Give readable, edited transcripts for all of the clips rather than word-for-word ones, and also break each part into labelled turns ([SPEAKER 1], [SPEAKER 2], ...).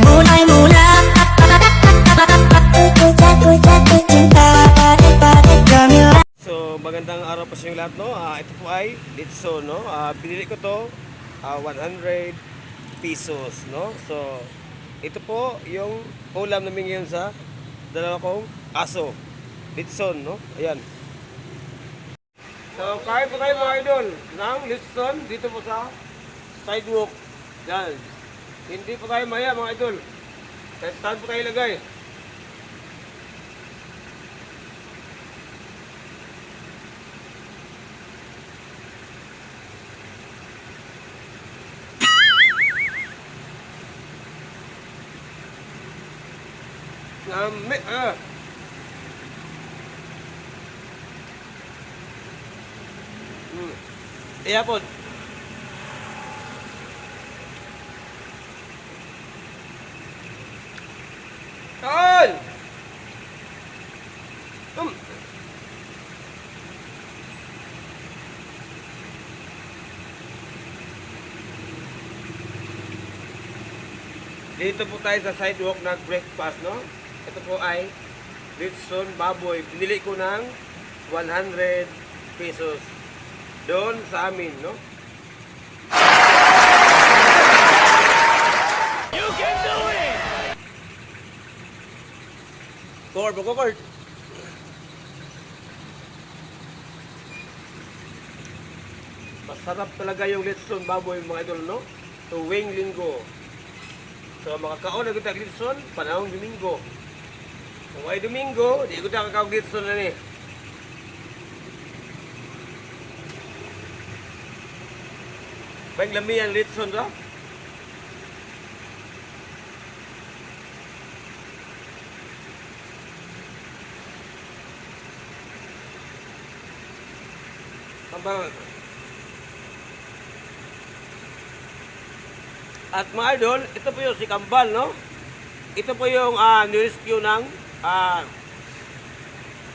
[SPEAKER 1] mulai mula Aku jatuh cinta pada Camila.
[SPEAKER 2] So, magandang araw po sa inyo lahat, no? Ito po ay Litson, no? Binili ko to 100 pesos, no? So, ito po yung ulam namin ngayon sa dalawa kong aso. Litson, no? Ayan. So, kain po tayo mga idol ng Litson dito po sa sidewalk. Yan. Hindi po tayo maya mga idol. Kahit saan po tayo ilagay. Iya po. Tol! Dito po tayo sa sidewalk ng breakfast, no? Ito po ay Litson baboy. Binili ko ng 100 pesos. Doon sa amin, no? You can do it! Cord. Masarap talaga yung Litson baboy, mga idol, no? Tuwing linggo. So, makakaon na kita Litson, panahong Domingo. Kung ay Domingo, di ko na kakawag Litson na ni. Bang lami ang Litson ra? Abang. At mga idol, ito po yung si Kambal, no? Ito po yung nirescue ng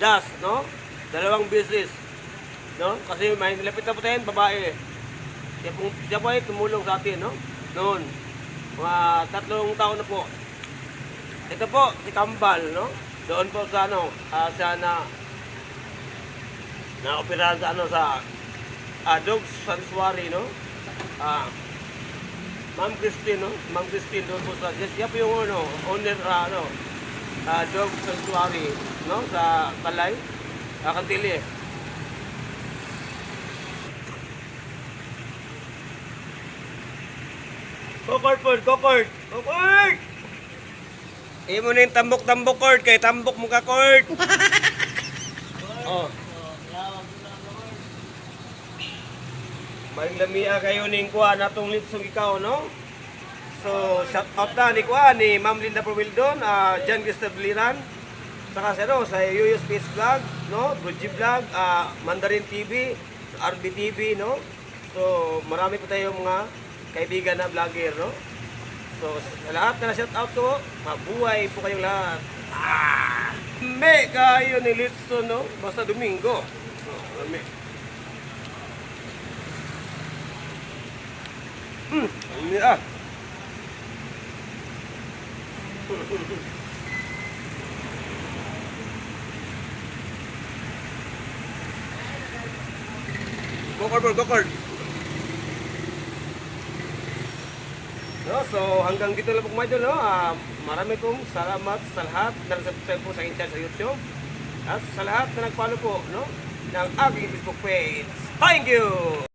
[SPEAKER 2] Das, no? 2 beses, no? Kasi may nilapit na po tayo, babae. Siya po ay tumulong sa atin, no? Noon, mga 3 taon na po. Ito po, si Kambal, no? Doon po sa, siya na-operahan sa, sa Dog Sanctuary, no? Ma'am Christine, no? Ma'am Christine doon po sa, siya po yung, owner, Dog Sanctuary, no? Sa Kalay, Kantili. Kokord! Imo na yung tambok-tambok, Kord. Kay tambok mo ka, Kord. Oh. May lamia kayo ning kuha na itong Litsong ikaw, no? So, shout out na ni kuha ni Ma'am Linda Provildon, John Gustabliran, saka sa Yoyo Space Vlog, no? Brogy Vlog, Mandarin TV, RB TV, no? So, marami po tayong mga kaibigan na vlogger, no? So, sa lahat na shout out ko, mabuhay po kayong lahat. May kayo ni Litson, no? Basta Domingo. May. Go. No, so hanggang dito lang po mga idol, no? Marami pong salamat sa lahat na nag-subscribe po sa aking channel sa YouTube. At sa lahat na nag-follow po, no? Ng aking Facebook page. Thank you!